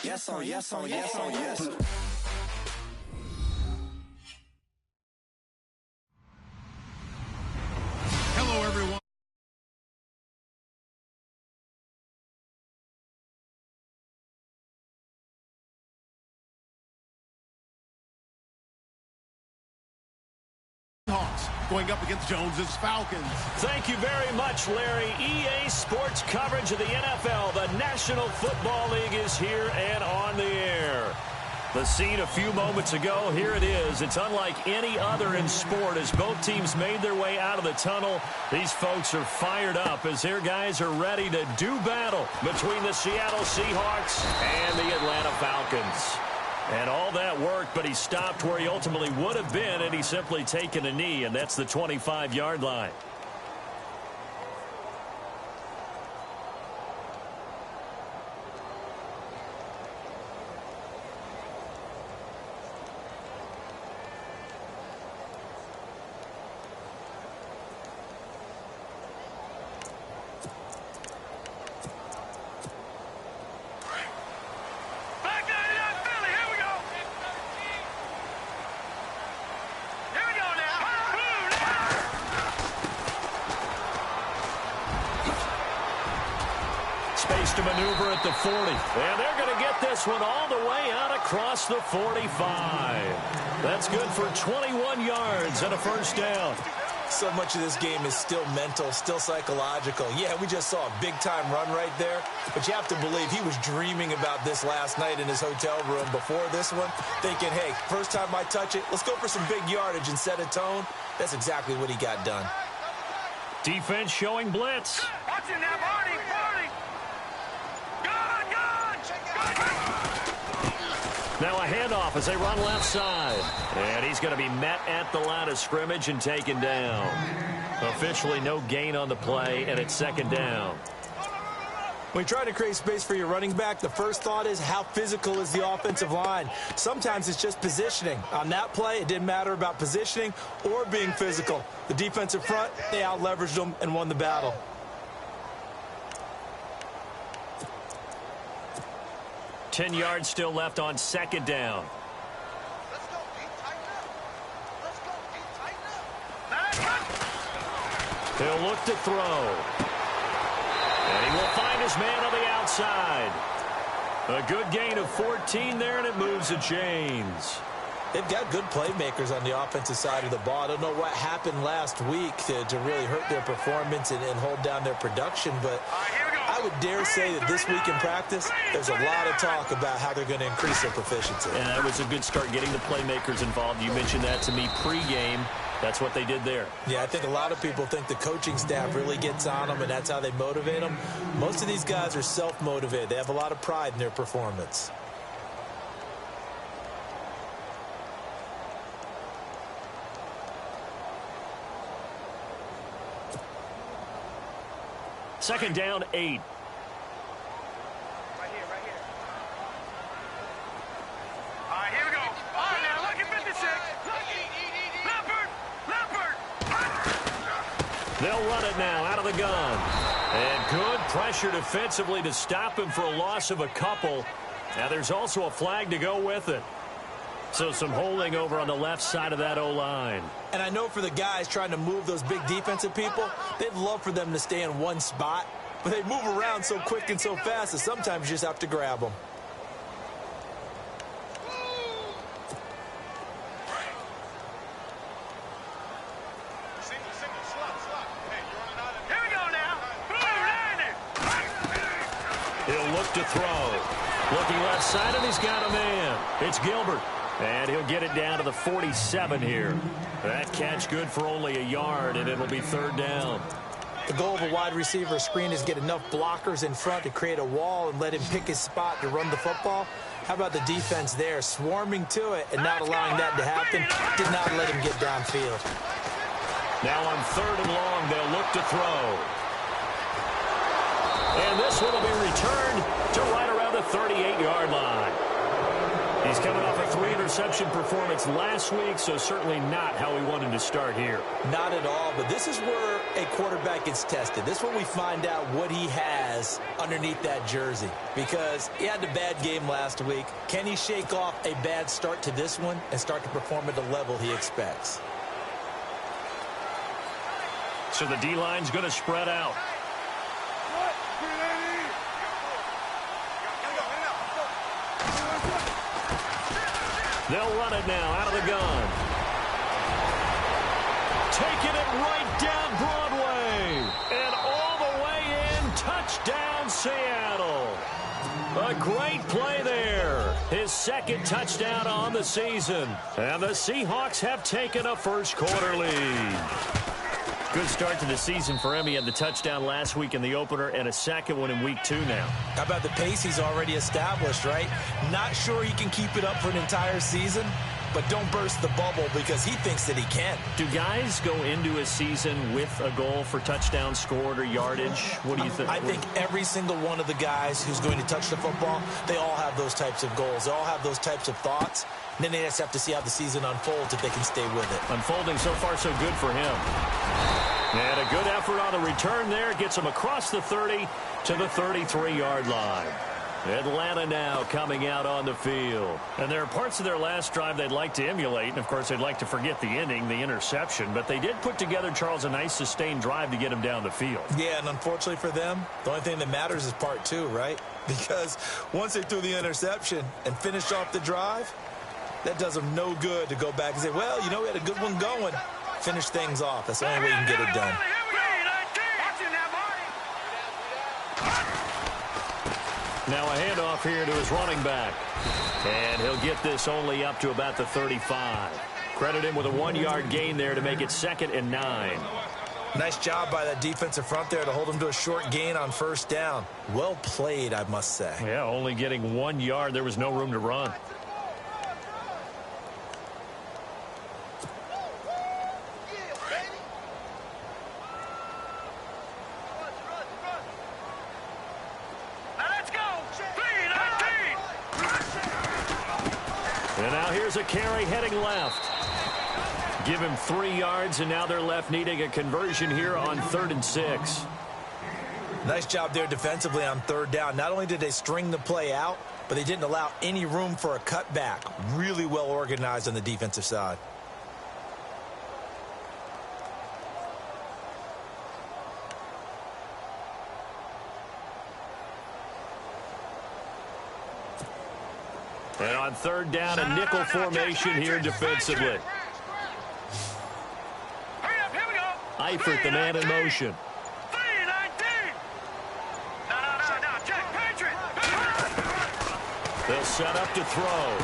Yes on yes on yes on yes. Hello, everyone. Seahawks going up against Jones's Falcons. Thank you very much, Larry. EA Sports coverage of the NFL. The National Football League is here and on the air. The scene a few moments ago, here it is. It's unlike any other in sport as both teams made their way out of the tunnel. These folks are fired up as their guys are ready to do battle between the Seattle Seahawks and the Atlanta Falcons. And all that worked, but he stopped where he ultimately would have been, and he's simply taken a knee, and that's the 25-yard line. Space to maneuver at the 40. And they're going to get this one all the way out across the 45. That's good for 21 yards and a first down. So much of this game is still mental, still psychological. Yeah, we just saw a big-time run right there, but you have to believe he was dreaming about this last night in his hotel room before this one, thinking, hey, first time I touch it, let's go for some big yardage and set a tone. That's exactly what he got done. Defense showing blitz. Watch it now, Barney. Now a handoff as they run left side. And he's going to be met at the line of scrimmage and taken down. Officially no gain on the play, and it's second down. When you try to create space for your running back, the first thought is how physical is the offensive line. Sometimes it's just positioning. On that play, it didn't matter about positioning or being physical. The defensive front, they out-leveraged them and won the battle. Ten yards still left on second down. Let's go, D. Tighten up. Let's go, D. Tighten up. He'll look to throw. And he will find his man on the outside. A good gain of 14 there, and it moves the chains. They've got good playmakers on the offensive side of the ball. I don't know what happened last week to really hurt their performance and hold down their production, but I would dare say that this week in practice, there's a lot of talk about how they're going to increase their proficiency. And that was a good start, getting the playmakers involved. You mentioned that to me pregame. That's what they did there. Yeah, I think a lot of people think the coaching staff really gets on them, and that's how they motivate them. Most of these guys are self-motivated. They have a lot of pride in their performance. Second down, 8. Right here. All right, here we go. All right, now look at 56. Leopard. They'll run it now out of the gun. And good pressure defensively to stop him for a loss of a couple. Now there's also a flag to go with it. So some holding over on the left side of that O-line. And I know for the guys trying to move those big defensive people, they'd love for them to stay in one spot. But they move around so quick and so fast that sometimes you just have to grab them. Here we go now. He'll look to throw. Looking left side, and he's got a man. It's Gilbert. And he'll get it down to the 47 here. That catch good for only a yard, and it'll be third down. The goal of a wide receiver screen is get enough blockers in front to create a wall and let him pick his spot to run the football. How about the defense there, swarming to it and not allowing that to happen? Did not let him get downfield. Now on third and long, they'll look to throw. And this one will be returned to right around the 38-yard line. He's coming off a 3-interception performance last week, so certainly not how we wanted to start here. Not at all, but this is where a quarterback gets tested. This is where we find out what he has underneath that jersey, because he had a bad game last week. Can he shake off a bad start to this one and start to perform at the level he expects? So the D-line's going to spread out. They'll run it now out of the gun. Taking it right down Broadway. And all the way in. Touchdown, Seattle. A great play there. His second touchdown on the season. And the Seahawks have taken a first-quarter lead. Good start to the season for him. He had the touchdown last week in the opener and a second one in week 2 now. How about the pace he's already established, right? Not sure he can keep it up for an entire season, but don't burst the bubble because he thinks that he can. Do guys go into a season with a goal for touchdowns scored or yardage? What do you think? I think every single one of the guys who's going to touch the football, they all have those types of goals. They all have those types of thoughts. And then they just have to see how the season unfolds if they can stay with it. Unfolding so far so good for him. And a good effort on the return there. Gets him across the 30 to the 33-yard line. Atlanta now coming out on the field. And there are parts of their last drive they'd like to emulate. And, of course, they'd like to forget the ending, the interception. But they did put together, Charles, a nice sustained drive to get him down the field. Yeah, and unfortunately for them, the only thing that matters is part 2, right? Because once they threw the interception and finished off the drive, that does them no good to go back and say, well, you know, we had a good one going. Finish things off. That's the only way you can get it done. Now a handoff here to his running back. And he'll get this only up to about the 35. Credit him with a 1-yard gain there to make it 2nd and 9. Nice job by that defensive front there to hold him to a short gain on first down. Well played, I must say. Yeah, only getting 1 yard. There was no room to run. And now here's a carry heading left. Give him 3 yards, and now they're left needing a conversion here on 3rd and 6. Nice job there defensively on 3rd down. Not only did they string the play out, but they didn't allow any room for a cutback. Really well organized on the defensive side. And on 3rd down, a nickel formation here defensively. Eifert, the man in motion. They'll set up to throw.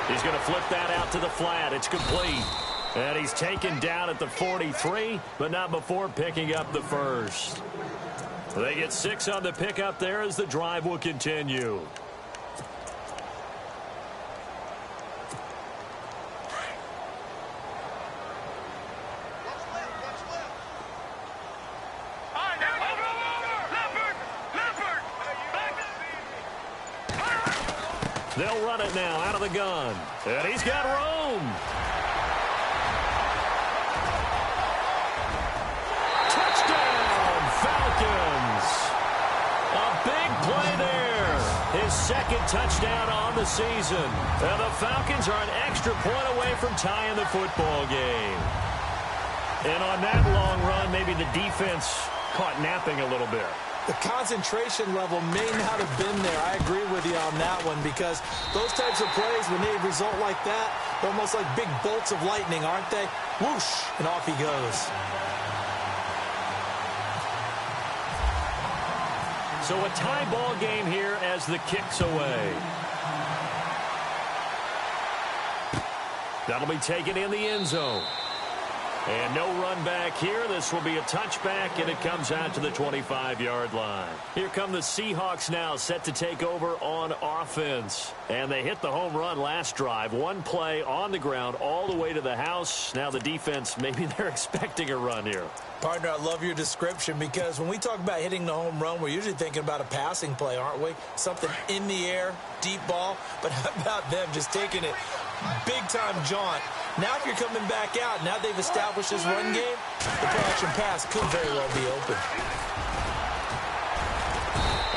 He's going to flip that out to the flat. It's complete. And he's taken down at the 43, but not before picking up the first. They get 6 on the pickup there as the drive will continue. They'll run it now out of the gun. And he's got room. Touchdown, Falcons. A big play there. His 2nd touchdown on the season. And the Falcons are an extra point away from tying the football game. And on that long run, maybe the defense caught napping a little bit. The concentration level may not have been there. I agree with you on that one because those types of plays, when they result like that, they're almost like big bolts of lightning, aren't they? Whoosh, and off he goes. So a tie ball game here as the kick's away. That'll be taken in the end zone. And no run back here. This will be a touchback, and it comes out to the 25-yard line. Here come the Seahawks now, set to take over on offense. And they hit the home run last drive. One play on the ground all the way to the house. Now the defense, maybe they're expecting a run here. Partner, I love your description because when we talk about hitting the home run, we're usually thinking about a passing play, aren't we? Something in the air, deep ball. But how about them just taking it big-time jaunt? Now if you're coming back out, now they've established this run game, the play-action pass could very well be open.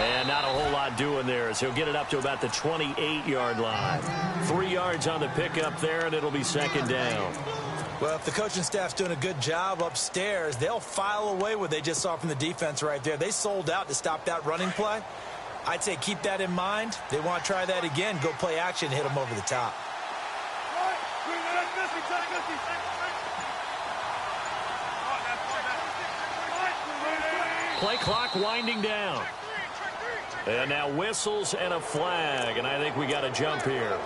And not a whole lot doing there as he'll get it up to about the 28-yard line. 3 yards on the pickup there, and it'll be second down. Well, if the coaching staff's doing a good job upstairs, they'll file away what they just saw from the defense right there. They sold out to stop that running play. I'd say keep that in mind. They want to try that again, go play action, hit them over the top. Play clock winding down. And now whistles and a flag, and I think we got a jump here.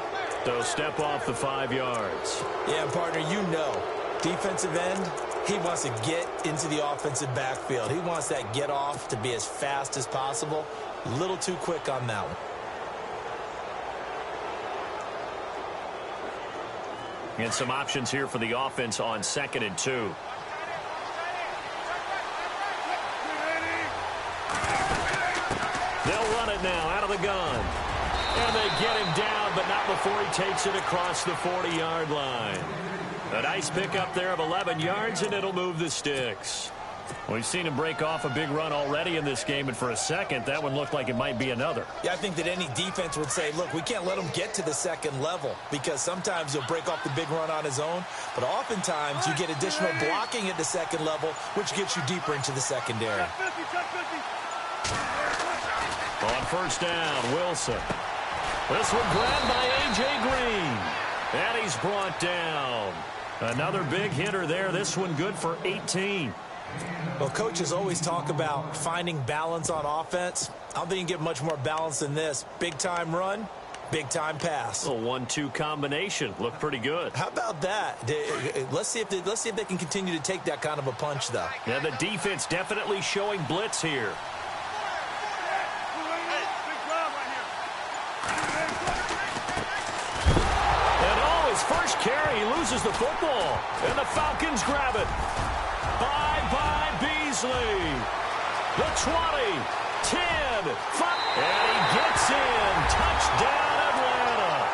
So step off the 5 yards. Yeah, partner, you know, defensive end, he wants to get into the offensive backfield. He wants that get off to be as fast as possible. A little too quick on that one. And some options here for the offense on 2nd and 2. They'll run it now out of the gun. And they get him down, but not before he takes it across the 40-yard line. A nice pickup there of 11 yards, and it'll move the sticks. We've seen him break off a big run already in this game, and for a second, that one looked like it might be another. Yeah, I think that any defense would say, look, we can't let him get to the second level because sometimes he'll break off the big run on his own, but oftentimes you get additional blocking at the second level, which gets you deeper into the secondary. On first down, Wilson. This one grabbed by A.J. Green. And he's brought down. Another big hitter there. This one good for 18. Well, coaches always talk about finding balance on offense. I don't think you can get much more balance than this. Big-time run, big-time pass. A 1-2 combination. Looked pretty good. How about that? Let's see if they can continue to take that kind of a punch, though. Yeah, the defense definitely showing blitz here. First carry, he loses the football, and the Falcons grab it. By Beasley. The 20, 10, 5, and he gets in. Touchdown, Atlanta.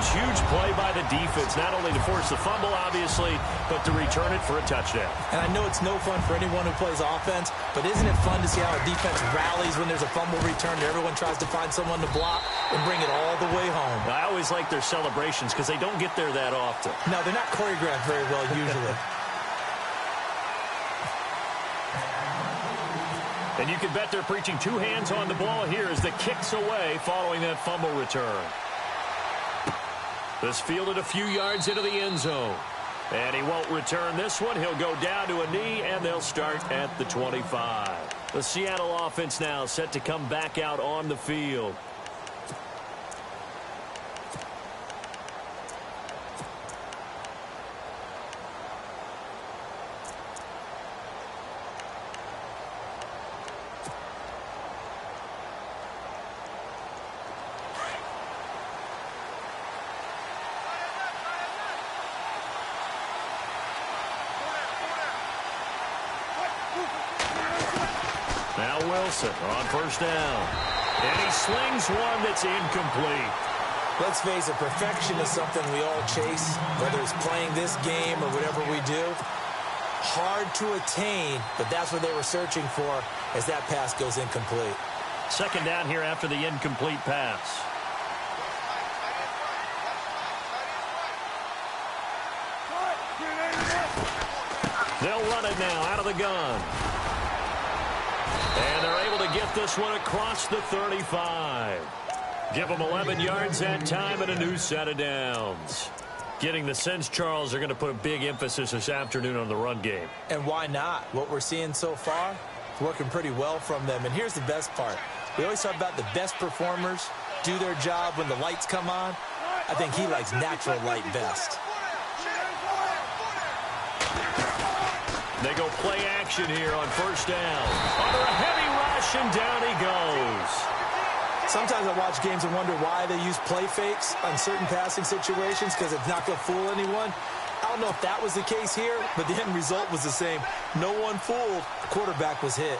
Huge play by the defense, not only to force the fumble, obviously, but to return it for a touchdown. And I know it's no fun for anyone who plays offense, but isn't it fun to see how a defense rallies when there's a fumble return and everyone tries to find someone to block and bring it all the way home? I always like their celebrations because they don't get there that often. No, they're not choreographed very well usually. And you can bet they're preaching 2 hands on the ball here as the kick's away following that fumble return. This fielded a few yards into the end zone. And he won't return this one. He'll go down to a knee, and they'll start at the 25. The Seattle offense now set to come back out on the field. Now Wilson on first down. And he slings one that's incomplete. Let's face it, perfection is something we all chase, whether it's playing this game or whatever we do. Hard to attain, but that's what they were searching for as that pass goes incomplete. Second down here after the incomplete pass. They'll run it now out of the gun. And they're able to get this one across the 35. Give them 11 yards that time and a new set of downs. Getting the sense, Charles, they're going to put a big emphasis this afternoon on the run game. And why not? What we're seeing so far is working pretty well from them. And here's the best part. We always talk about the best performers do their job when the lights come on. I think he likes natural light best. They go play action here on first down. Under a heavy rush, and down he goes. Sometimes I watch games and wonder why they use play fakes on certain passing situations, because it's not going to fool anyone. I don't know if that was the case here, but the end result was the same. No one fooled. The quarterback was hit.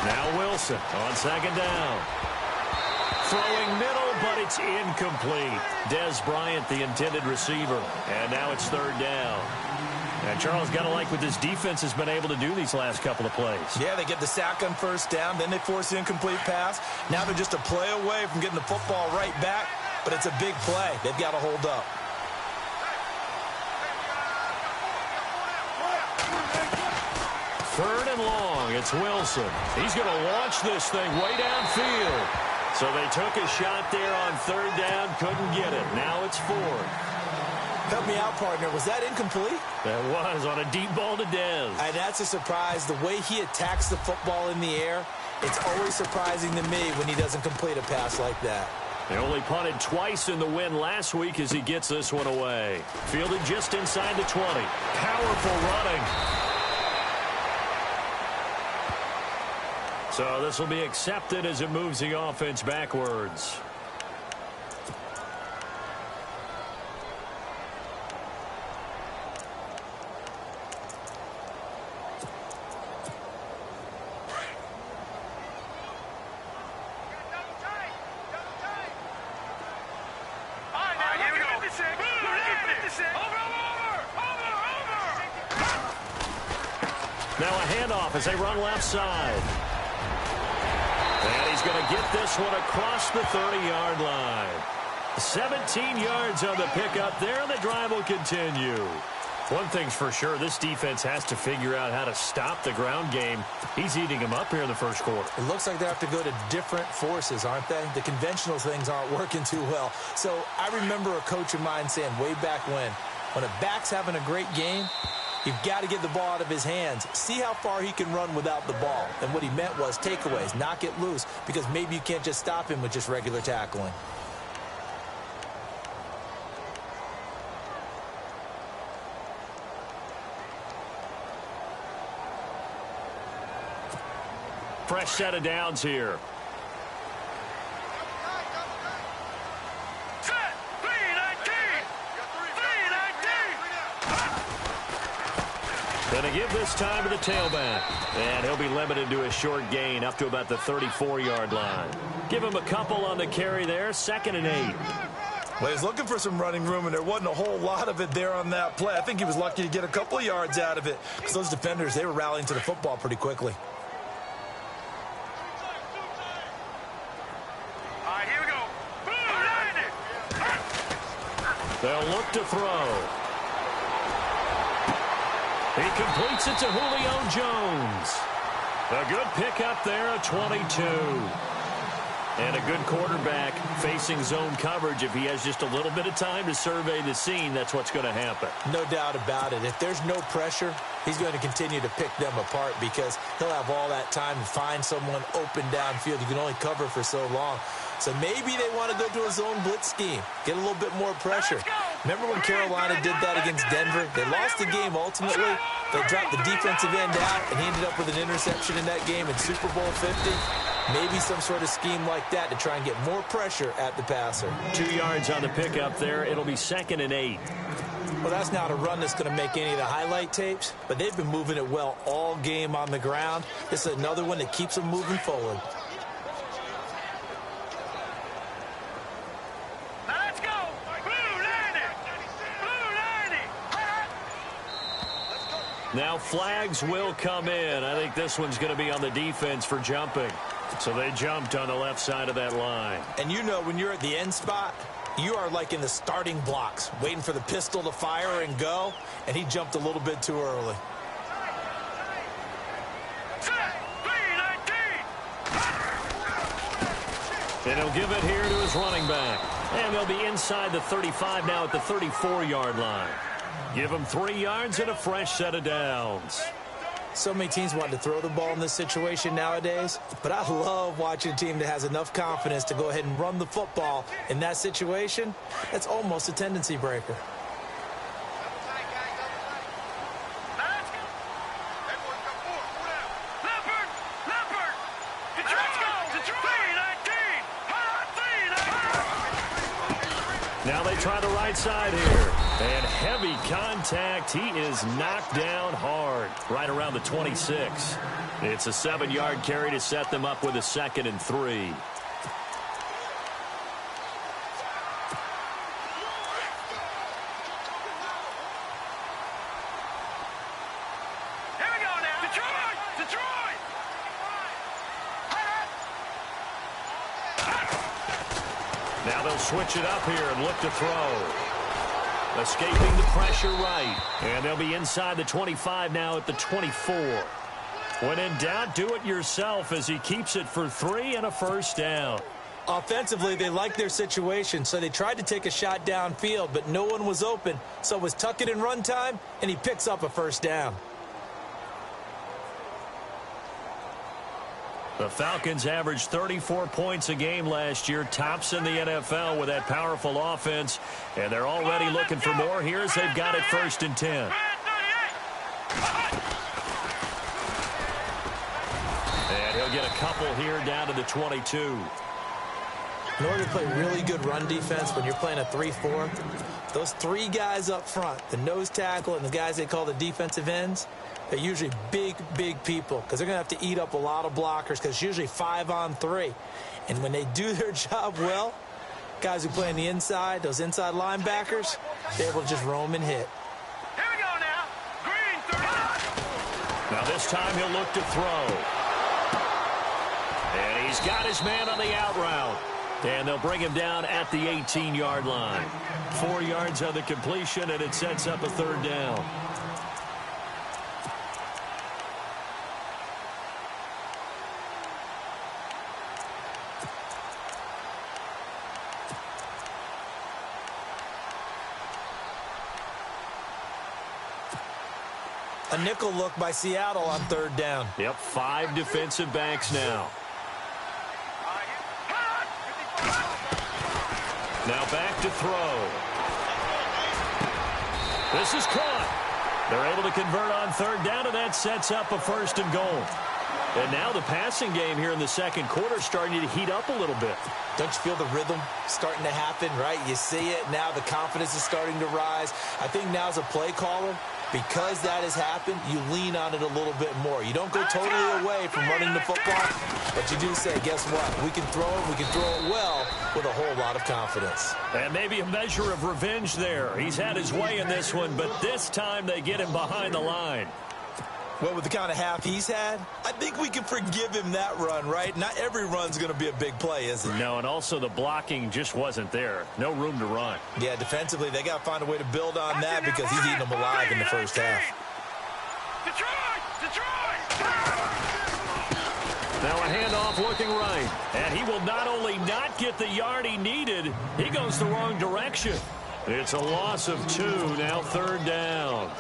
Now Wilson on second down. Throwing middle, but it's incomplete. Des Bryant, the intended receiver. And now it's third down. And Charles, got to like what this defense has been able to do these last couple of plays. Yeah, they get the sack on first down, then they force the incomplete pass. Now they're just a play away from getting the football right back, but it's a big play. They've got to hold up. Third and long, it's Wilson. He's going to launch this thing way downfield. So they took a shot there on third down, couldn't get it. Now it's fourth. Help me out, partner. Was that incomplete? That was on a deep ball to Dez. And that's a surprise. The way he attacks the football in the air, it's always surprising to me when he doesn't complete a pass like that. They only punted twice in the win last week as he gets this one away. Fielded just inside the 20. Powerful running. So this will be accepted as it moves the offense backwards. Now a handoff as they run left side. And he's going to get this one across the 30-yard line. 17 yards on the pickup there, and the drive will continue. One thing's for sure, this defense has to figure out how to stop the ground game. He's eating them up here in the first quarter. It looks like they have to go to different forces, aren't they? The conventional things aren't working too well. So I remember a coach of mine saying way back when a back's having a great game, you've got to get the ball out of his hands. See how far he can run without the ball. And what he meant was takeaways, knock it loose, because maybe you can't just stop him with just regular tackling. Fresh set of downs here. Going to give this time to the tailback. And he'll be limited to a short gain up to about the 34-yard line. Give him a couple on the carry there. 2nd and 8. Well, he's looking for some running room, and there wasn't a whole lot of it there on that play. I think he was lucky to get a couple of yards out of it, because those defenders, they were rallying to the football pretty quickly. They'll look to throw. He completes it to Julio Jones. A good pickup there at 22. And a good quarterback facing zone coverage. If he has just a little bit of time to survey the scene, that's what's going to happen. No doubt about it. If there's no pressure, he's going to continue to pick them apart, because he'll have all that time to find someone open downfield. You can only cover for so long. So maybe they want to go to a zone blitz scheme, get a little bit more pressure. Remember when Carolina did that against Denver? They lost the game ultimately. They dropped the defensive end out, and he ended up with an interception in that game in Super Bowl 50. Maybe some sort of scheme like that to try and get more pressure at the passer. 2 yards on the pickup there. It'll be 2nd and 8. Well, that's not a run that's going to make any of the highlight tapes, but they've been moving it well all game on the ground. This is another one that keeps them moving forward. Now flags will come in. I think this one's going to be on the defense for jumping. So they jumped on the left side of that line. And you know, when you're at the end spot, you are like in the starting blocks, waiting for the pistol to fire and go, and he jumped a little bit too early. And he'll give it here to his running back. And they'll be inside the 35 now at the 34-yard line. Give them 3 yards and a fresh set of downs. So many teams want to throw the ball in this situation nowadays, but I love watching a team that has enough confidence to go ahead and run the football in that situation. That's almost a tendency breaker. Now they try the right side here. And heavy contact. He is knocked down hard right around the 26. It's a 7-yard carry to set them up with a 2nd and 3. Now they'll switch it up here and look to throw. Escaping the pressure right. And they'll be inside the 25 now at the 24. When in doubt, do it yourself as he keeps it for 3 and a first down. Offensively, they like their situation, so they tried to take a shot downfield, but no one was open. So it was tuck it in run time, and he picks up a first down. The Falcons averaged 34 points a game last year, tops in the NFL with that powerful offense, and they're already looking for more here as they've got it 1st and 10. And he'll get a couple here down to the 22. In order to play really good run defense when you're playing a 3-4, those 3 guys up front, the nose tackle and the guys they call the defensive ends, they're usually big, big people because they're going to have to eat up a lot of blockers because it's usually 5-on-3. And when they do their job well, guys who play on the inside, those inside linebackers, they're able to just roam and hit. Here we go now. Green, 30. Now this time he'll look to throw. And he's got his man on the out route. And they'll bring him down at the 18-yard line. 4 yards on the completion, and it sets up a 3rd down. A nickel look by Seattle on 3rd down. Yep, 5 defensive backs now. Now back to throw. This is caught. They're able to convert on 3rd down, and that sets up a 1st and goal. And now the passing game here in the 2nd quarter starting to heat up a little bit. Don't you feel the rhythm starting to happen, right? You see it. Now the confidence is starting to rise. I think now as a play caller, because that has happened, you lean on it a little bit more. You don't go totally away from running the football, but you do say, guess what? We can throw it. We can throw it well with a whole lot of confidence. And maybe a measure of revenge there. He's had his way in this one, but this time they get him behind the line. Well, with the kind of half he's had, I think we can forgive him that run, right? Not every run's going to be a big play, is it? No, and also the blocking just wasn't there. No room to run. Yeah, defensively, they got to find a way to build on that because he's eating them alive in the first half. Now a handoff looking right. And he will not only not get the yard he needed, he goes the wrong direction. It's a loss of 2, now 3rd down.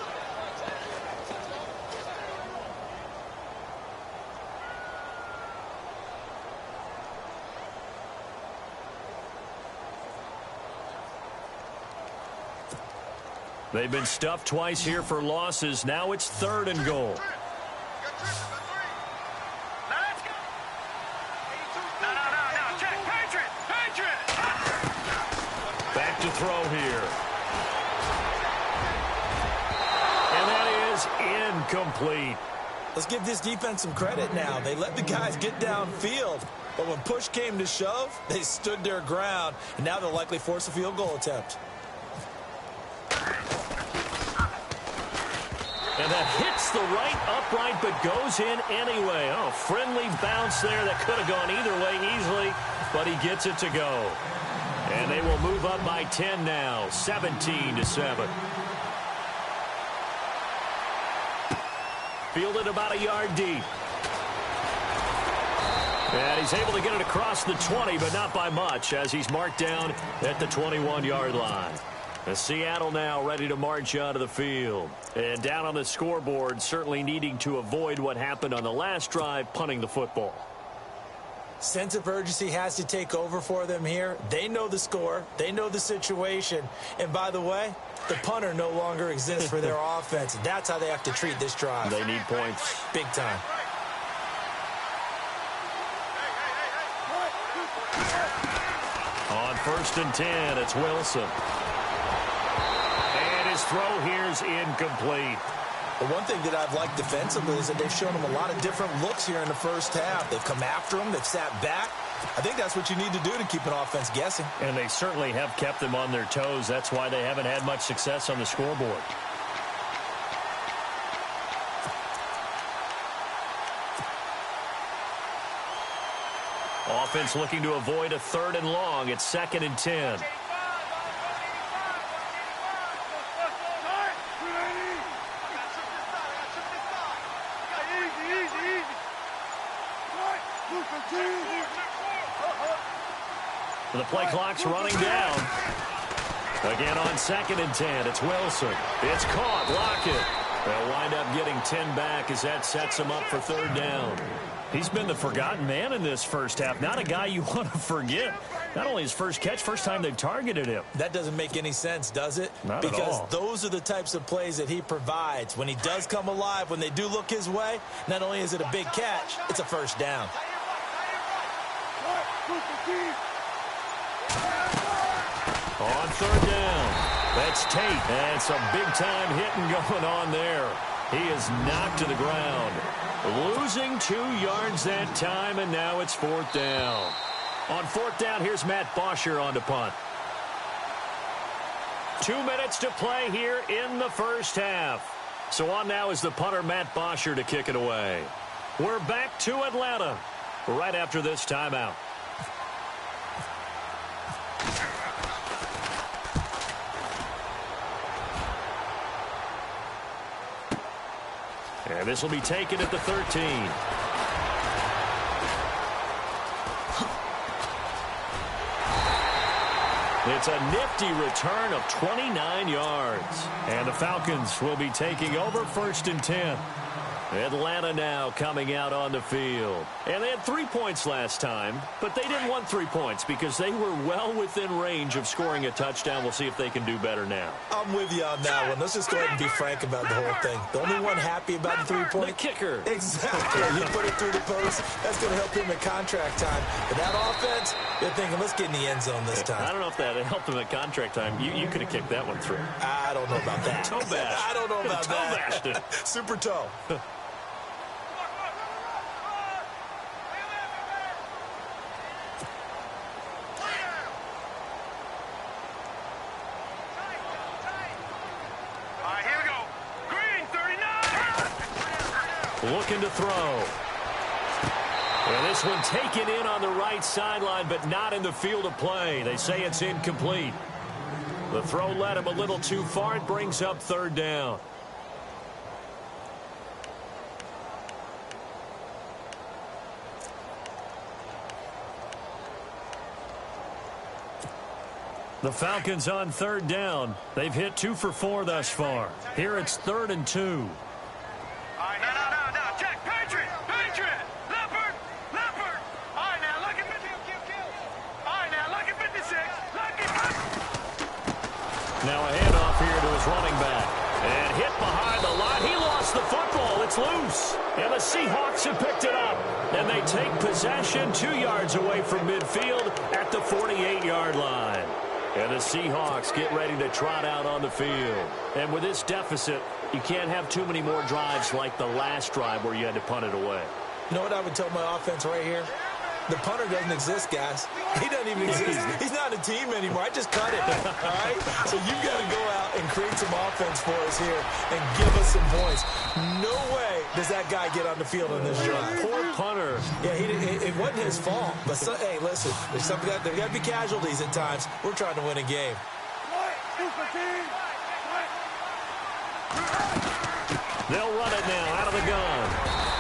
They've been stuffed twice here for losses. Now it's 3rd and goal. Back to throw here. And that is incomplete. Let's give this defense some credit now. They let the guys get downfield, but when push came to shove, they stood their ground, and now they'll likely force a field goal attempt. And that hits the right upright but goes in anyway. Oh, friendly bounce there that could have gone either way easily, but he gets it to go. And they will move up by 10 now, 17-7. Fielded about a yard deep. And he's able to get it across the 20, but not by much, as he's marked down at the 21-yard line. Seattle now ready to march onto the field. And down on the scoreboard, certainly needing to avoid what happened on the last drive, punting the football. Sense of urgency has to take over for them here. They know the score. They know the situation. And by the way, the punter no longer exists for their offense. That's how they have to treat this drive. They need points. Big time. On 1st and 10, it's Wilson. And his throw here's incomplete. The one thing that I've liked defensively is that they've shown them a lot of different looks here in the first half. They've come after them. They've sat back. I think that's what you need to do to keep an offense guessing. And they certainly have kept them on their toes. That's why they haven't had much success on the scoreboard. Offense looking to avoid a 3rd and long. It's 2nd and 10. The play clock's running down. Again on 2nd and 10. It's Wilson. It's caught. Lockett. They'll wind up getting 10 back as that sets him up for 3rd down. He's been the forgotten man in this first half. Not a guy you want to forget. Not only his first catch, first time they've targeted him. That doesn't make any sense, does it? Not at all. Because those are the types of plays that he provides. When he does come alive, when they do look his way, not only is it a big catch, it's a first down. On 3rd down, that's Tate. And some big-time hitting going on there. He is knocked to the ground. Losing 2 yards that time, and now it's 4th down. On 4th down, here's Matt Bosher on to punt. 2 minutes to play here in the first half. So on now is the punter, Matt Bosher, to kick it away. We're back to Atlanta right after this timeout. And this will be taken at the 13. It's a nifty return of 29 yards. And the Falcons will be taking over 1st and 10. Atlanta now coming out on the field. And they had 3 points last time, but they didn't want 3 points because they were well within range of scoring a touchdown. We'll see if they can do better now. I'm with you on that one. Let's just go ahead and be frank about the whole thing. The only one happy about the 3-point? The kicker. Exactly. He put it through the post. That's going to help him at contract time. But that offense, they're thinking, let's get in the end zone this time. I don't know if that helped him at contract time. You could have kicked that one through. I don't know about that. Toe bash. I don't know about toe that. Bashed it. Super toe. Looking to throw. And this one taken in on the right sideline, but not in the field of play. They say it's incomplete. The throw led him a little too far. It brings up 3rd down. The Falcons on 3rd down. They've hit 2 for 4 thus far. Here it's 3rd and 2. Now a handoff here to his running back. And hit behind the line. He lost the football. It's loose. And the Seahawks have picked it up. And they take possession 2 yards away from midfield at the 48-yard line. And the Seahawks get ready to trot out on the field. And with this deficit, you can't have too many more drives like the last drive where you had to punt it away. You know what I would tell my offense right here? The punter doesn't exist, guys. He doesn't even exist. He's not a team anymore. I just cut it, all right? So you've got to go out and create some offense for us here and give us some points. No way does that guy get on the field on this drive. Poor punter. Yeah, it wasn't his fault. But, hey, listen, there got to be casualties at times. We're trying to win a game. They'll run it now out of the gun.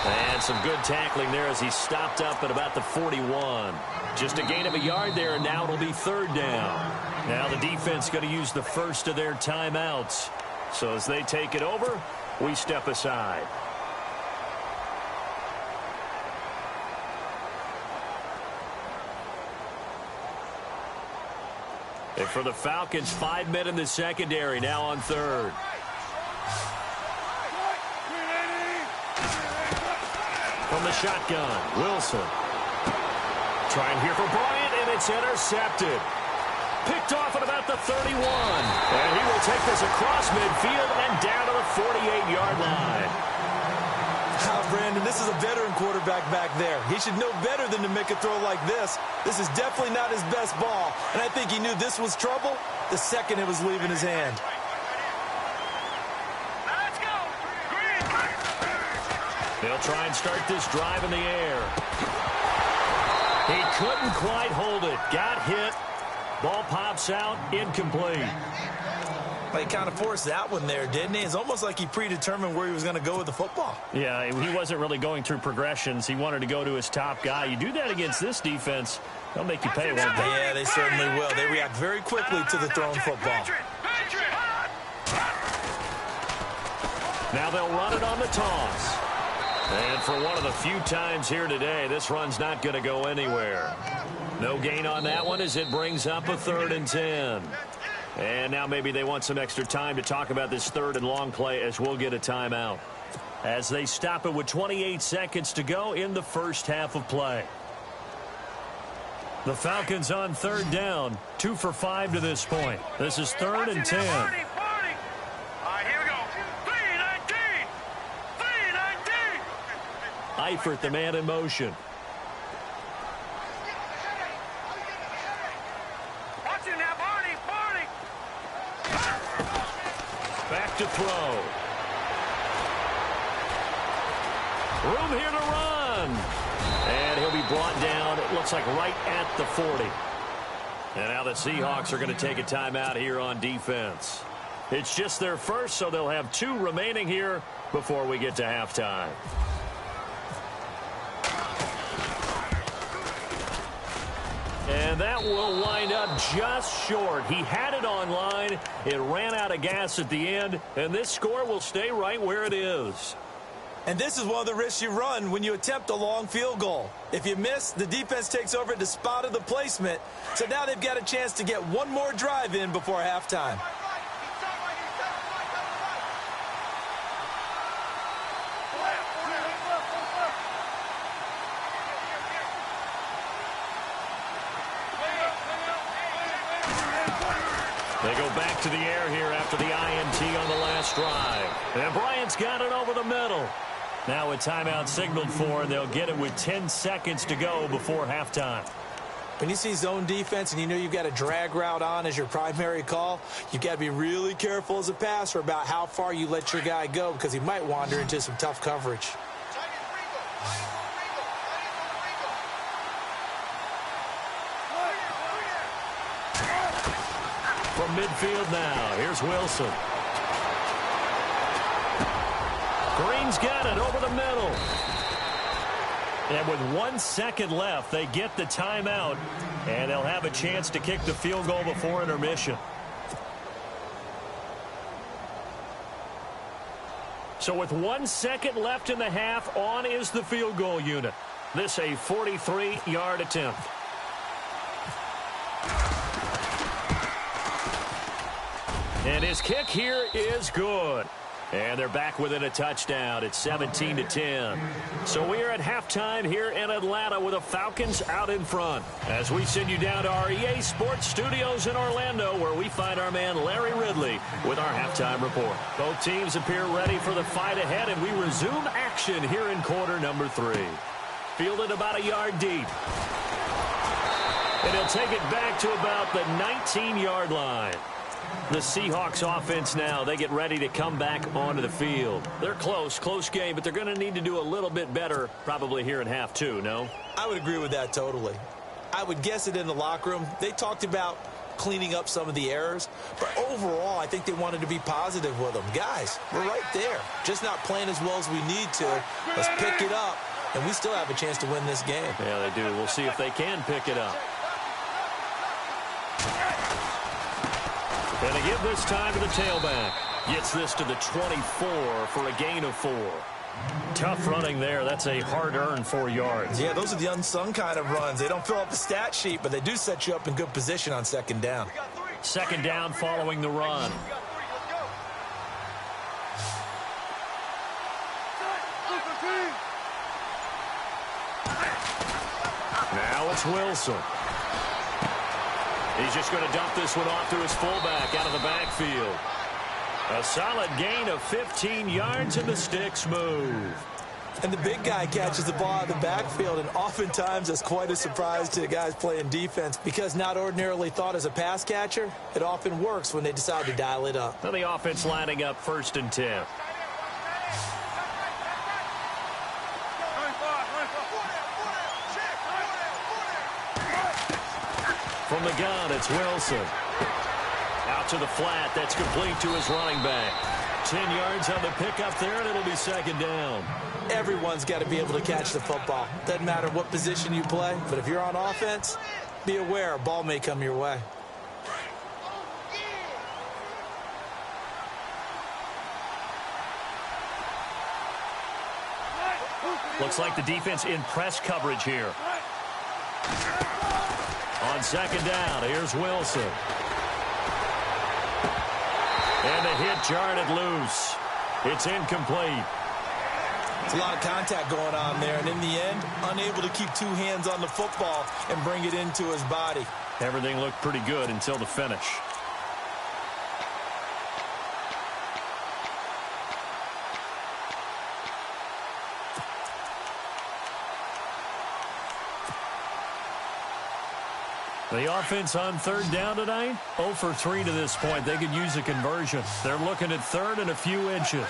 And some good tackling there as he stopped up at about the 41. Just a gain of a yard there, and now it'll be third down. Now the defense going to use the first of their timeouts. So as they take it over, we step aside. And for the Falcons, 5 men in the secondary, now on third. From the shotgun, Wilson. Trying here for Bryant, and it's intercepted. Picked off at about the 31. And he will take this across midfield and down to the 48-yard line. Brandon, this is a veteran quarterback back there. He should know better than to make a throw like this. This is definitely not his best ball, and I think he knew this was trouble the second it was leaving his hand. Let's go. Green. They'll try and start this drive in the air. He couldn't quite hold it. Got hit. Ball pops out. Incomplete. He kind of forced that one there, didn't he? It's almost like he predetermined where he was going to go with the football. Yeah, he wasn't really going through progressions. He wanted to go to his top guy. You do that against this defense, they'll make you pay, won't they? Yeah, they certainly will. They react very quickly to the thrown football. Now they'll run it on the toss. And for one of the few times here today, this run's not going to go anywhere. No gain on that one as it brings up a 3rd and 10. And now maybe they want some extra time to talk about this 3rd and long play as we'll get a timeout. As they stop it with 28 seconds to go in the first half of play. The Falcons on 3rd down, 2 for 5 to this point. This is 3rd and 10. All right, here we go. 3-19. 3-19. Eifert, the man in motion. Back to throw. Room here to run. And he'll be brought down, it looks like right at the 40. And now the Seahawks are going to take a timeout here on defense. It's just their first, so they'll have 2 remaining here before we get to halftime. And that will wind up just short. He had it on line. It ran out of gas at the end, and this score will stay right where it is. And this is one of the risks you run when you attempt a long field goal. If you miss, the defense takes over at the spot of the placement. So now they've got a chance to get one more drive in before halftime. They go back to the air here after the INT on the last drive. And Bryant's got it over the middle. Now a timeout signaled for, and they'll get it with 10 seconds to go before halftime. When you see zone defense and you know you've got a drag route on as your primary call, you've got to be really careful as a passer about how far you let your guy go because he might wander into some tough coverage. From midfield now, here's Wilson. Green's got it over the middle. And with 1 second left, they get the timeout, and they'll have a chance to kick the field goal before intermission. So with 1 second left in the half, on is the field goal unit. This a 43-yard attempt. And his kick here is good. And they're back within a touchdown. It's 17-10. So we are at halftime here in Atlanta with the Falcons out in front. As we send you down to our EA Sports Studios in Orlando, where we find our man Larry Ridley with our halftime report. Both teams appear ready for the fight ahead, and we resume action here in quarter number 3. Fielded about a yard deep. And he'll take it back to about the 19-yard line. The Seahawks offense now, they get ready to come back onto the field. They're close game, but they're going to need to do a little bit better probably here in half 2, no? I would agree with that totally. I would guess it in the locker room. They talked about cleaning up some of the errors, but overall, I think they wanted to be positive with them. Guys, we're right there. Just not playing as well as we need to. Let's pick it up and we still have a chance to win this game. Yeah, they do. We'll see if they can pick it up. And they give this time to the tailback. Gets this to the 24 for a gain of 4. Tough running there. That's a hard-earned 4 yards. Yeah, those are the unsung kind of runs. They don't fill up the stat sheet, but they do set you up in good position on second down. Second down following the run. Now it's Wilson. He's just going to dump this one off to his fullback out of the backfield. A solid gain of 15 yards, and the sticks move. And the big guy catches the ball out of the backfield, and oftentimes it's quite a surprise to the guys playing defense because not ordinarily thought as a pass catcher, it often works when they decide to dial it up. Well, the offense lining up 1st and 10. From the gun, it's Wilson. Out to the flat. That's complete to his running back. 10 yards on the pickup there, and it'll be second down. Everyone's got to be able to catch the football. Doesn't matter what position you play, but if you're on offense, be aware a ball may come your way. Looks like the defense in press coverage here. On second down, here's Wilson. And the hit jarred loose. It's incomplete. It's a lot of contact going on there, and in the end, unable to keep 2 hands on the football and bring it into his body. Everything looked pretty good until the finish. The offense on third down tonight, 0 for 3 to this point. They could use a conversion. They're looking at third and a few inches.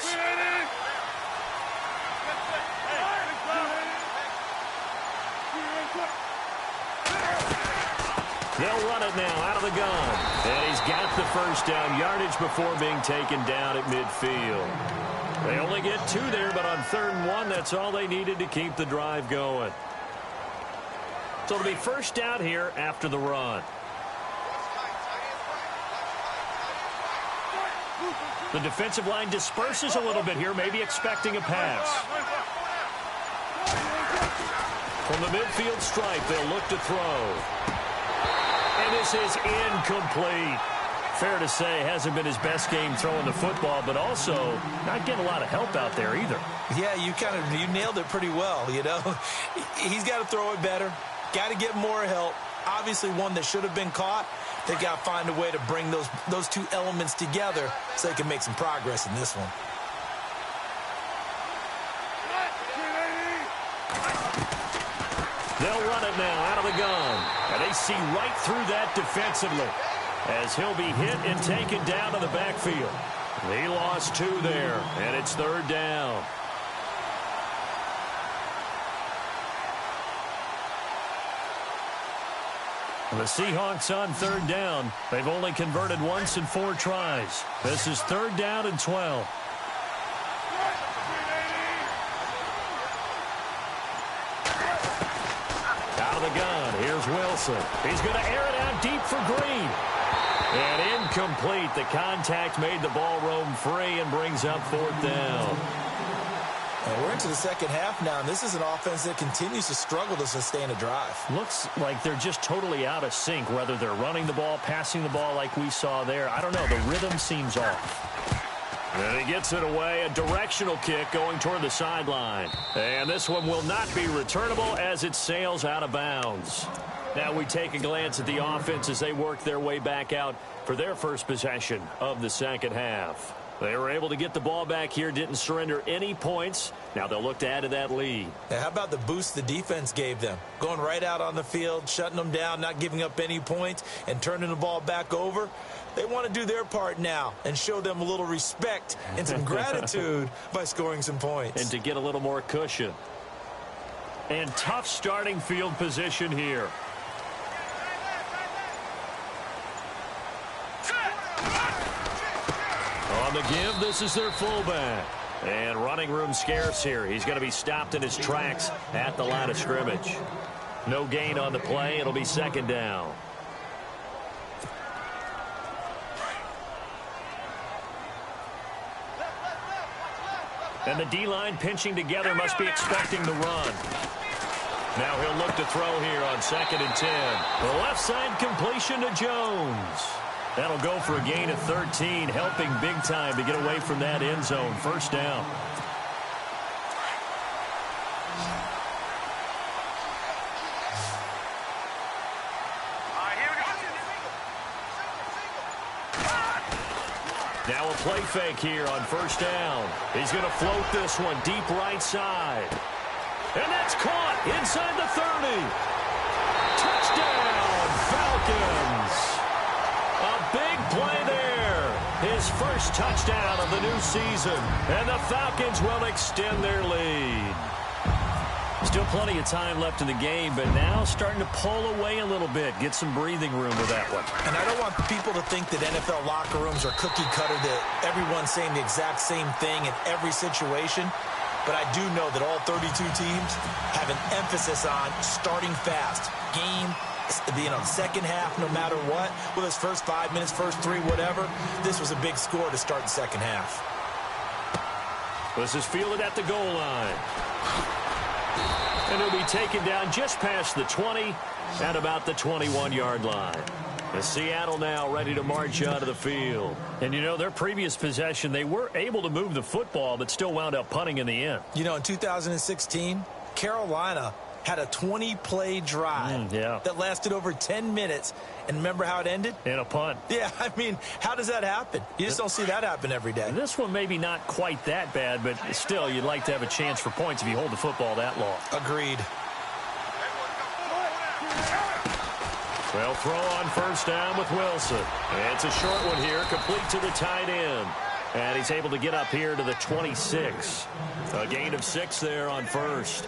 They'll run it now out of the gun. And he's got the first down yardage before being taken down at midfield. They only get 2 there, but on 3rd and 1, that's all they needed to keep the drive going. So it'll be first down here after the run. The defensive line disperses a little bit here, maybe expecting a pass. From the midfield stripe, they'll look to throw. And this is incomplete. Fair to say, hasn't been his best game throwing the football, but also not getting a lot of help out there either. Yeah, you nailed it pretty well, you know. He's got to throw it better. Got to get more help. Obviously one that should have been caught. They got to find a way to bring those 2 elements together so they can make some progress in this one. They'll run it now out of the gun. And they see right through that defensively as he'll be hit and taken down to the backfield. He lost 2 there, and it's 3rd down. The Seahawks on 3rd down. They've only converted once in 4 tries. This is 3rd down and 12. Out of the gun, here's Wilson. He's going to air it out deep for Green. And incomplete. The contact made the ball roam free and brings up 4th down. And we're into the second half now, and this is an offense that continues to struggle to sustain a drive. Looks like they're just totally out of sync, whether they're running the ball, passing the ball like we saw there. I don't know. The rhythm seems off. And he gets it away. A directional kick going toward the sideline. And this one will not be returnable as it sails out of bounds. Now we take a glance at the offense as they work their way back out for their first possession of the second half. They were able to get the ball back here, didn't surrender any points. Now they'll look to add to that lead. Now, how about the boost the defense gave them? Going right out on the field, shutting them down, not giving up any points, and turning the ball back over. They want to do their part now and show them a little respect and some gratitude by scoring some points. And to get a little more cushion. And tough starting field position here. On the give, this is their fullback. And running room scarce here. He's going to be stopped in his tracks at the line of scrimmage. No gain on the play. It'll be second down. And the D-line pinching together must be expecting the run. Now he'll look to throw here on 2nd and 10. The left side completion to Jones. That'll go for a gain of 13, helping big time to get away from that end zone. First down. Now a play fake here on first down. He's going to float this one deep right side. And that's caught inside the 30. Touchdown, Falcons. A big play there. His first touchdown of the new season. And the Falcons will extend their lead. Still plenty of time left in the game, but now starting to pull away a little bit. Get some breathing room with that one. And I don't want people to think that NFL locker rooms are cookie cutter, that everyone's saying the exact same thing in every situation. But I do know that all 32 teams have an emphasis on starting fast. Game, second half, no matter what. Whether it's first 5 minutes, first 3, whatever. This was a big score to start the second half. This is fielded at the goal line. And he'll be taken down just past the 20 at about the 21-yard line. The Seattle now ready to march out of the field. And, you know, their previous possession, they were able to move the football, but still wound up punting in the end. You know, in 2016, Carolina had a 20-play drive that lasted over 10 minutes. And remember how it ended? In a punt. Yeah, I mean, how does that happen? You just don't see that happen every day. This one maybe not quite that bad, but still, you'd like to have a chance for points if you hold the football that long. Agreed. They'll throw on first down with Wilson. It's a short one here, complete to the tight end. And he's able to get up here to the 26. A gain of 6 there on first.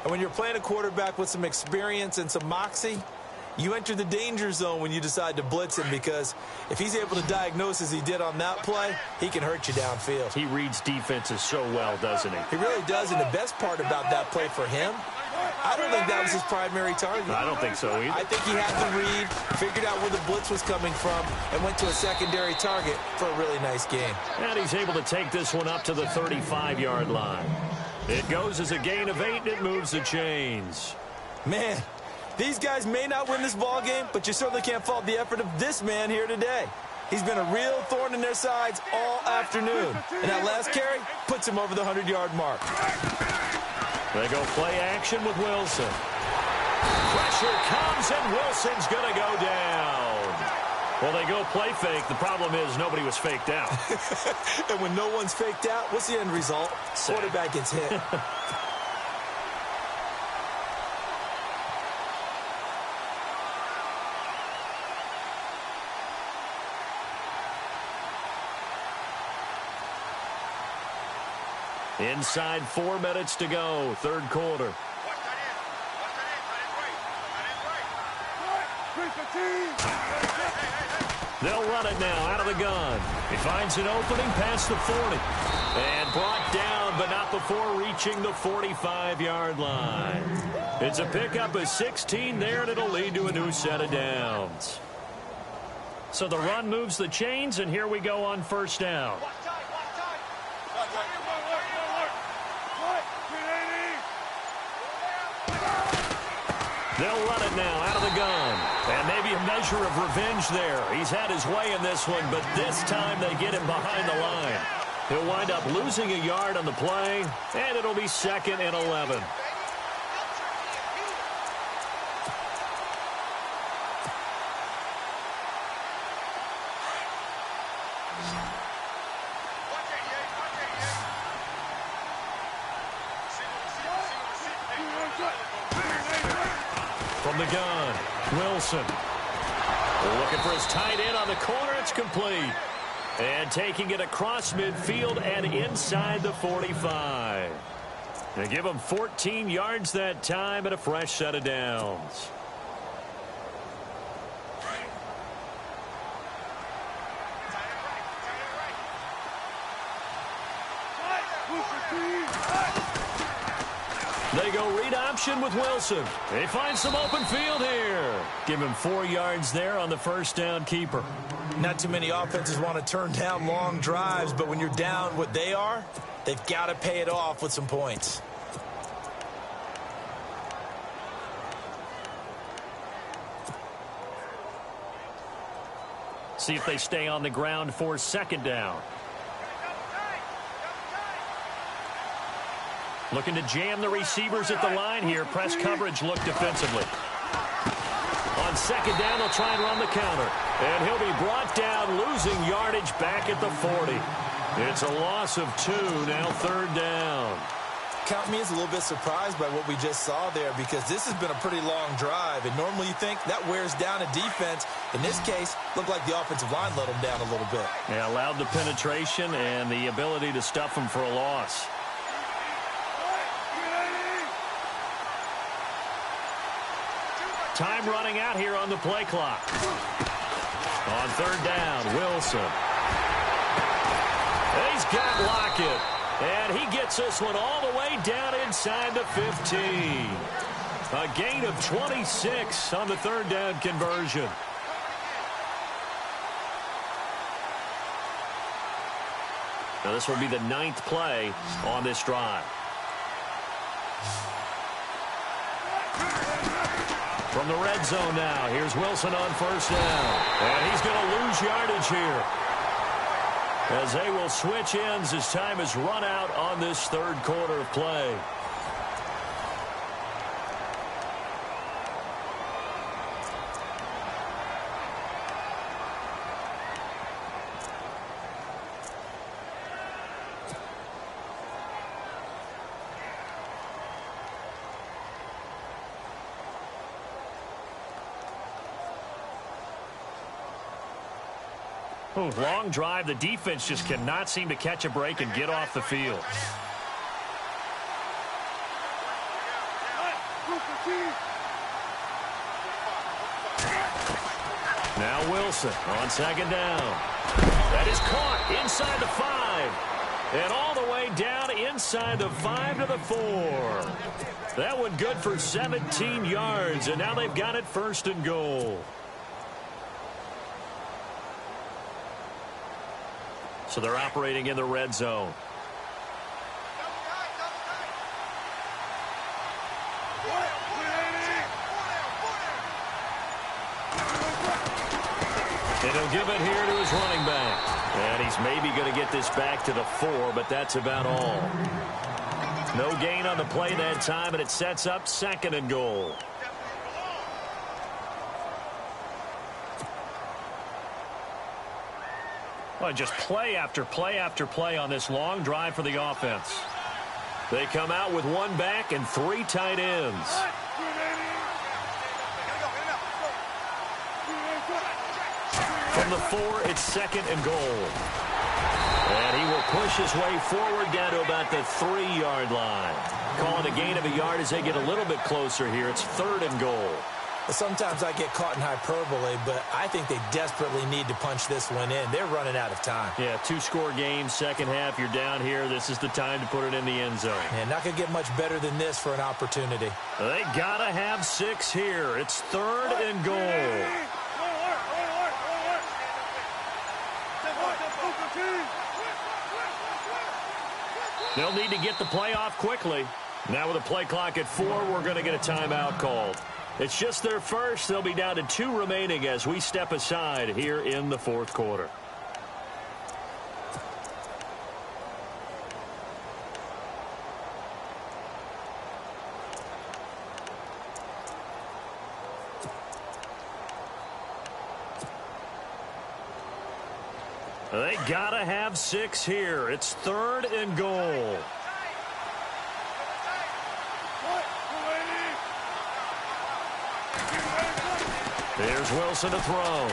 And when you're playing a quarterback with some experience and some moxie, you enter the danger zone when you decide to blitz him, because if he's able to diagnose as he did on that play, he can hurt you downfield. He reads defenses so well, doesn't he? He really does, and the best part about that play for him, I don't think that was his primary target. I don't think so either. I think he had the read, figured out where the blitz was coming from, and went to a secondary target for a really nice game. And he's able to take this one up to the 35-yard line. It goes as a gain of 8, and it moves the chains. Man, these guys may not win this ball game, but you certainly can't fault the effort of this man here today. He's been a real thorn in their sides all afternoon. And that last carry puts him over the 100-yard mark. They go play action with Wilson. Pressure comes, and Wilson's going to go down. Well, they go play fake. The problem is nobody was faked out. And when no one's faked out, what's the end result? Quarterback gets hit. Inside 4 minutes to go, third quarter. They'll run it now out of the gun. He finds an opening past the 40. And brought down, but not before reaching the 45-yard line. It's a pickup of 16 there, and it'll lead to a new set of downs. So the run moves the chains, and here we go on first down. They'll run it now out of the gun. And maybe a measure of revenge there. He's had his way in this one, but this time they get him behind the line. He'll wind up losing a yard on the play, and it'll be 2nd and 11. From the gun, Wilson. Looking for his tight end on the corner. It's complete. And taking it across midfield and inside the 45. They give him 14 yards that time and a fresh set of downs. They go read option with Wilson. They find some open field here. Give him 4 yards there on the first down keeper. Not too many offenses want to turn down long drives, but when you're down what they are, they've got to pay it off with some points. See if they stay on the ground for second down. Looking to jam the receivers at the line here. Press coverage look defensively. On second down, they'll try and run the counter. And he'll be brought down, losing yardage back at the 40. It's a loss of 2, now third down. Count me as a little bit surprised by what we just saw there, because this has been a pretty long drive, and normally you think that wears down a defense. In this case, looked like the offensive line let them down a little bit. Yeah, allowed the penetration and the ability to stuff them for a loss. Time running out here on the play clock. On third down, Wilson. He's got Lockett. And he gets this one all the way down inside the 15. A gain of 26 on the third down conversion. Now this will be the 9th play on this drive. From the red zone now, here's Wilson on first down. And he's going to lose yardage here, as they will switch ends as time is run out on this third quarter of play. Long drive. The defense just cannot seem to catch a break and get off the field. Now Wilson on second down. That is caught inside the 5. And all the way down inside the 5 to the 4. That one good for 17 yards. And now they've got it first and goal. So they're operating in the red zone. And he'll give it here to his running back. And he's maybe going to get this back to the 4, but that's about all. No gain on the play that time, and it sets up second and goal. Well, just play after play after play on this long drive for the offense. They come out with 1 back and 3 tight ends. From the 4, it's second and goal. And he will push his way forward down to about the 3-yard line. Calling a gain of a yard as they get a little bit closer here. It's third and goal. Sometimes I get caught in hyperbole, but I think they desperately need to punch this one in. They're running out of time. Yeah, 2-score game, second half. You're down here. This is the time to put it in the end zone. And not going to get much better than this for an opportunity. They got to have 6 here. It's third and goal. They'll need to get the play off quickly. Now with a play clock at 4, we're going to get a timeout called. It's just their first. They'll be down to 2 remaining as we step aside here in the fourth quarter. They got to have 6 here. It's third and goal. Here's Wilson to throw.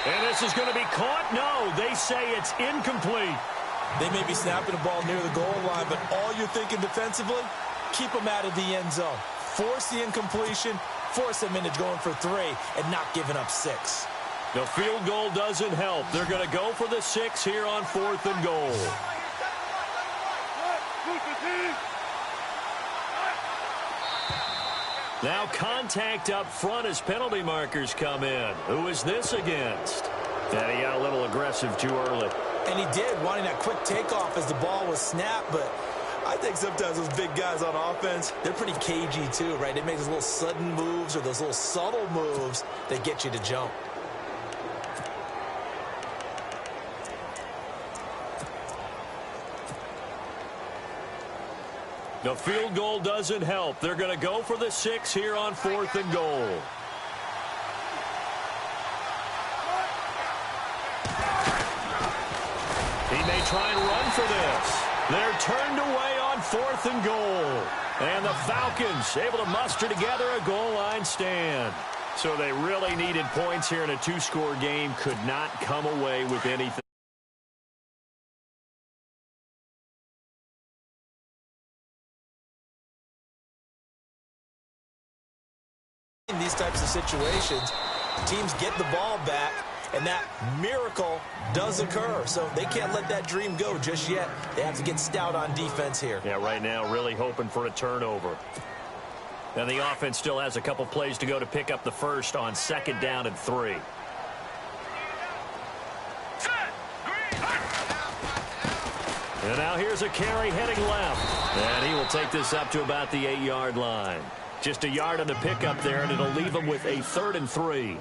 And this is going to be caught. No, they say it's incomplete. They may be snapping the ball near the goal line, but all you're thinking defensively, keep them out of the end zone. Force the incompletion, force them into going for 3, and not giving up 6. The field goal doesn't help. They're going to go for the 6 here on 4th and goal. Now contact up front as penalty markers come in. Who is this against? And he got a little aggressive too early. And he did, wanting that quick takeoff as the ball was snapped, but I think sometimes those big guys on offense, they're pretty cagey too, right? They make those little sudden moves or those little subtle moves that get you to jump. The field goal doesn't help. They're going to go for the 6 here on 4th and goal. He may try and run for this. They're turned away on 4th and goal. And the Falcons able to muster together a goal line stand. So they really needed points here in a 2-score game. Could not come away with anything. In these types of situations, teams get the ball back, and that miracle does occur. So they can't let that dream go just yet. They have to get stout on defense here. Yeah, right now really hoping for a turnover. And the offense still has a couple plays to go to pick up the first on 2nd down and 3. And now here's a carry heading left. And he will take this up to about the 8-yard line. Just a yard on the pickup there, and it'll leave him with a 3rd and 3.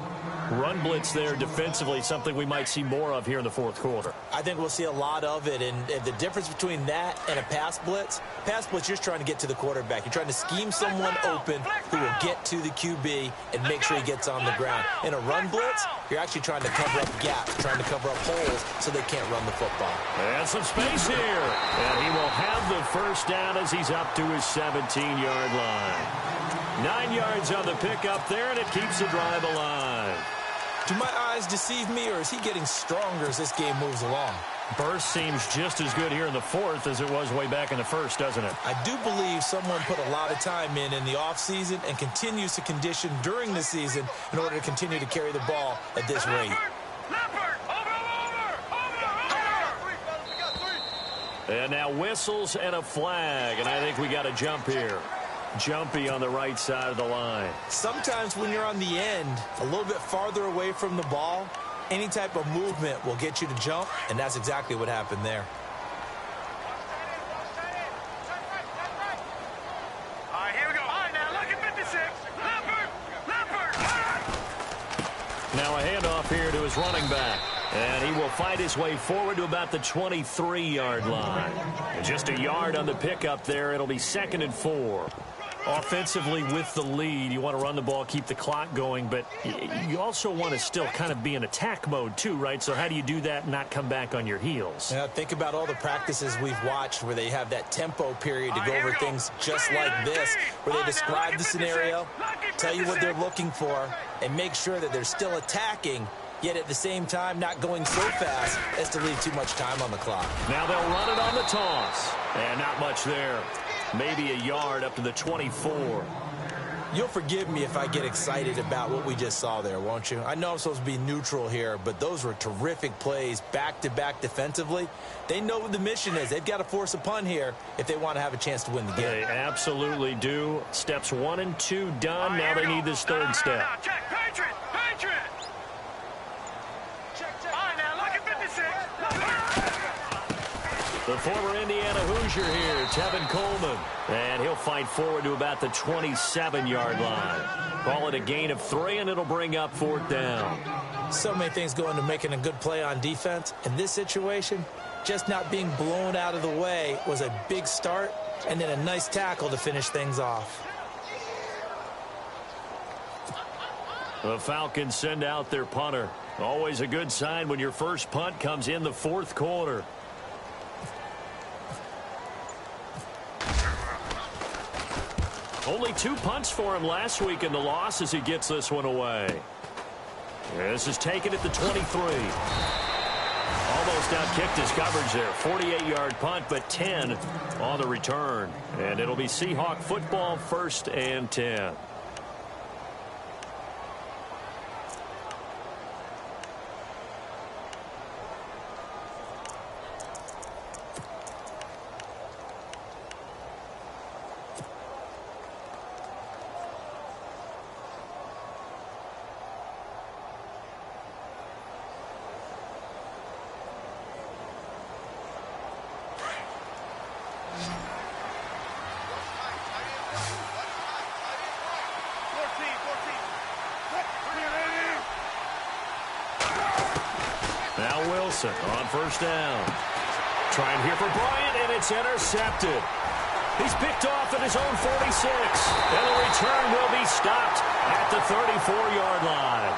Run blitz there defensively, something we might see more of here in the 4th quarter. I think we'll see a lot of it, and the difference between that and a pass blitz, you're just trying to get to the quarterback. You're trying to scheme someone open who will get to the QB and make sure he gets on the ground. In a run blitz, you're actually trying to cover up gaps, trying to cover up holes so they can't run the football. And some space here, and he will have the first down as he's up to his 17-yard line. 9 yards on the pickup there, and it keeps the drive alive. Do my eyes deceive me, or is he getting stronger as this game moves along? Burst seems just as good here in the 4th as it was way back in the 1st, doesn't it? I do believe someone put a lot of time in the offseason and continues to condition during the season in order to continue to carry the ball at this rate. And now whistles and a flag, and I think we got a jump here. Jumpy on the right side of the line. Sometimes when you're on the end, a little bit farther away from the ball, any type of movement will get you to jump, and that's exactly what happened there. All right, here we go. All right, now look at 56. Leopard. Now a handoff here to his running back. And he will fight his way forward to about the 23-yard line. And just a yard on the pickup there. It'll be 2nd and 4. Offensively with the lead, you want to run the ball, keep the clock going, but you also want to still kind of be in attack mode too, right? So how do you do that and not come back on your heels? Yeah, think about all the practices we've watched where they have that tempo period to go over things just like this, where they describe the scenario, tell you what they're looking for, and make sure that they're still attacking, yet at the same time not going so fast as to leave too much time on the clock. Now they'll run it on the toss. And not much there. Maybe a yard up to the 24. You'll forgive me if I get excited about what we just saw there, won't you? I know I'm supposed to be neutral here, but those were terrific plays back-to-back defensively. They know what the mission is. They've got to force a punt here if they want to have a chance to win the game. They absolutely do. Steps 1 and 2 done. Now they need this third step. Check, Patriot. All right, now look at 56. The former Indiana Hoosier here, Tevin Coleman. And he'll fight forward to about the 27-yard line. Call it a gain of 3, and it'll bring up 4th down. So many things go into making a good play on defense. In this situation, just not being blown out of the way was a big start, and then a nice tackle to finish things off. The Falcons send out their punter. Always a good sign when your first punt comes in the 4th quarter. Only 2 punts for him last week in the loss as he gets this one away. This is taken at the 23. Almost outkicked his coverage there. 48-yard punt, but 10 on the return. And it'll be Seahawk football, 1st and 10. Now Wilson on first down. Trying here for Bryant, and it's intercepted. He's picked off at his own 46. And the return will be stopped at the 34-yard line.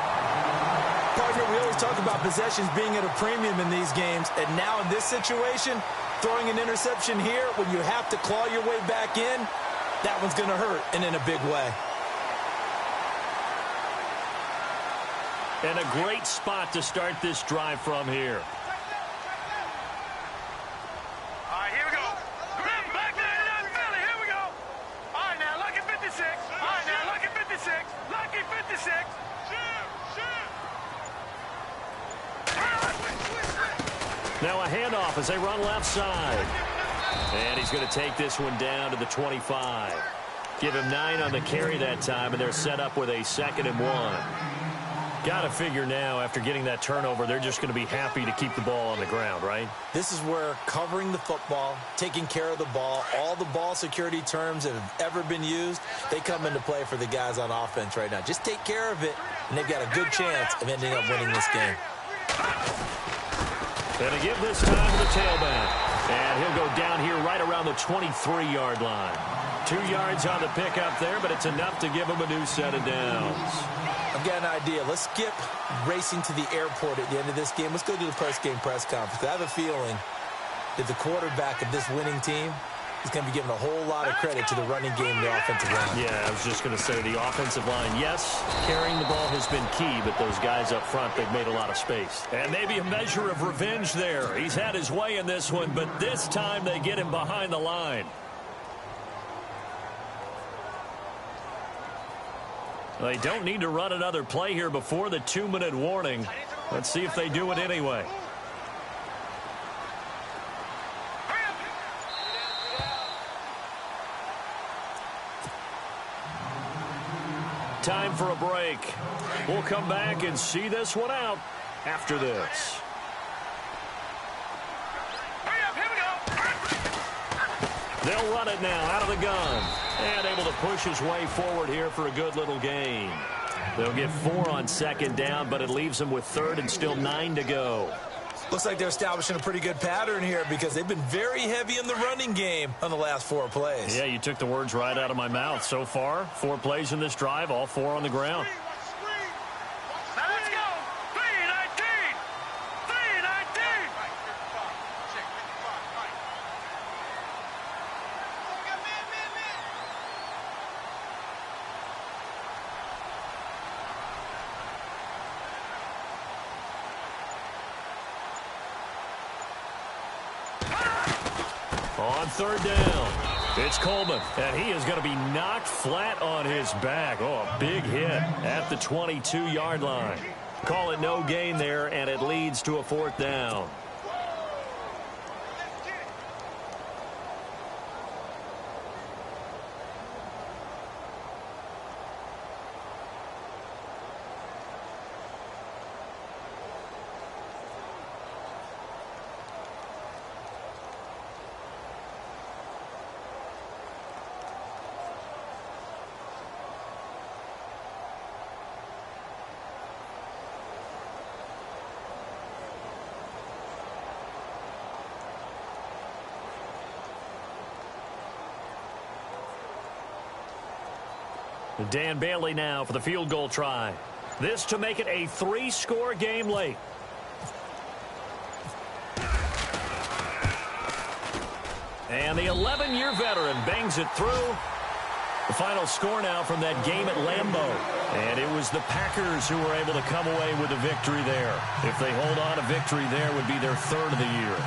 Partner, we always talk about possessions being at a premium in these games. And now in this situation, throwing an interception here when you have to claw your way back in, that one's going to hurt, and in a big way. And a great spot to start this drive from here. All right, here we go. Green, back there, Philly, here we go. All right, now, lucky 56. All right, now, lucky 56. Lucky 56. Now a handoff as they run left side. And he's going to take this one down to the 25. Give him 9 on the carry that time, and they're set up with a 2nd and 1. Got to figure now, after getting that turnover, they're just going to be happy to keep the ball on the ground, right? This is where covering the football, taking care of the ball, all the ball security terms that have ever been used, they come into play for the guys on offense right now. Just take care of it, and they've got a good chance of ending up winning this game. And to give this time to the tailback. And he'll go down here right around the 23-yard line. 2 yards on the pickup there, but it's enough to give him a new set of downs. I've got an idea. Let's skip racing to the airport at the end of this game. Let's go to the post-game press conference. I have a feeling that the quarterback of this winning team is going to be given a whole lot of credit to the running game and the offensive line. Yeah, I was just going to say the offensive line, yes, carrying the ball has been key, but those guys up front, they've made a lot of space. And maybe a measure of revenge there. He's had his way in this one, but this time they get him behind the line. They don't need to run another play here before the 2-minute warning. Let's see if they do it anyway. Time for a break. We'll come back and see this one out after this. They'll run it now out of the gun. And able to push his way forward here for a good little gain. They'll get 4 on 2nd down, but it leaves them with 3rd and still 9 to go. Looks like they're establishing a pretty good pattern here because they've been very heavy in the running game on the last 4 plays. Yeah, you took the words right out of my mouth. So far, 4 plays in this drive, all 4 on the ground. Now let's go. 3-19. 3-19. On 3rd down, it's Coleman, and he is going to be knocked flat on his back. Oh, a big hit at the 22-yard line. Call it no gain there, and it leads to a 4th down. Dan Bailey now for the field goal try. This to make it a 3-score game late. And the 11-year veteran bangs it through. The final score now from that game at Lambeau. And it was the Packers who were able to come away with a victory there. If they hold on, a victory there would be their 3rd of the year.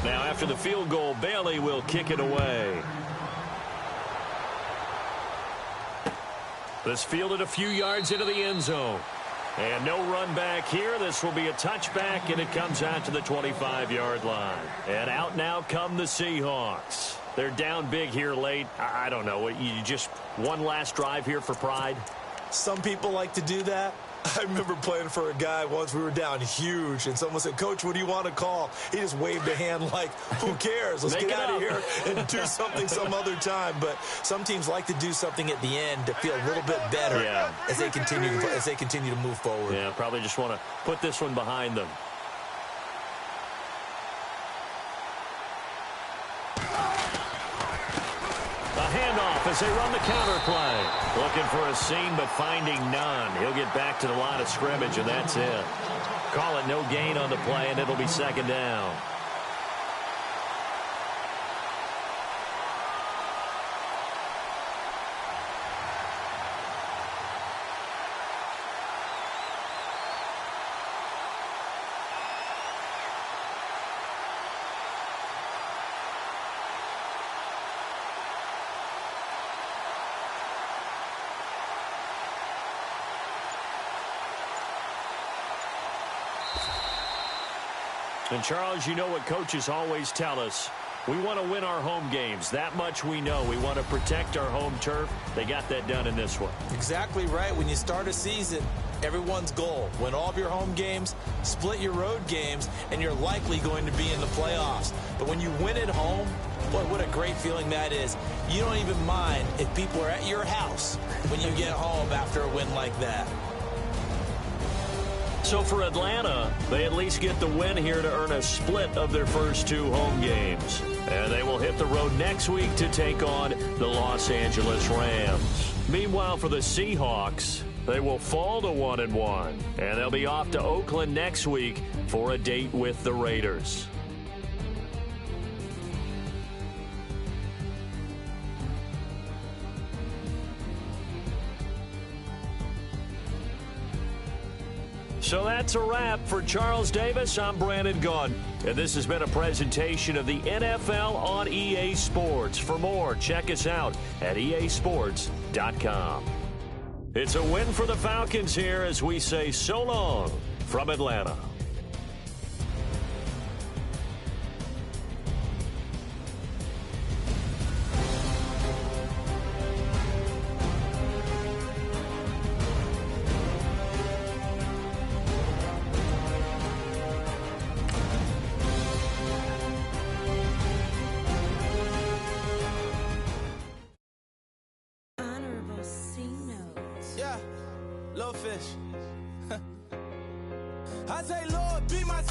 Now, after the field goal, Bailey will kick it away. This fielded a few yards into the end zone. And no run back here. This will be a touchback, and it comes out to the 25-yard line. And out now come the Seahawks. They're down big here late. I don't know. You just one last drive here for pride? Some people like to do that. I remember playing for a guy once. We were down huge, and someone said, "Coach, what do you want to call?" He just waved a hand like, who cares? Let's get out of here and do something some other time. But some teams like to do something at the end to feel a little bit better as they continue to move forward. Yeah, probably just want to put this one behind them. Handoff as they run the counter play. Looking for a seam, but finding none. He'll get back to the line of scrimmage, and that's it. Call it no gain on the play, and it'll be second down. And, Charles, you know what coaches always tell us. We want to win our home games. That much we know. We want to protect our home turf. They got that done in this one. Exactly right. When you start a season, everyone's goal: win all of your home games, split your road games, and you're likely going to be in the playoffs. But when you win at home, boy, what a great feeling that is. You don't even mind if people are at your house when you get home after a win like that. So for Atlanta, they at least get the win here to earn a split of their first two home games. And they will hit the road next week to take on the Los Angeles Rams. Meanwhile, for the Seahawks, they will fall to 1-1. And they'll be off to Oakland next week for a date with the Raiders. So that's a wrap. For Charles Davis, I'm Brandon Gaudin. And this has been a presentation of the NFL on EA Sports. For more, check us out at easports.com. It's a win for the Falcons here as we say so long from Atlanta. Fish. I say, Lord, be my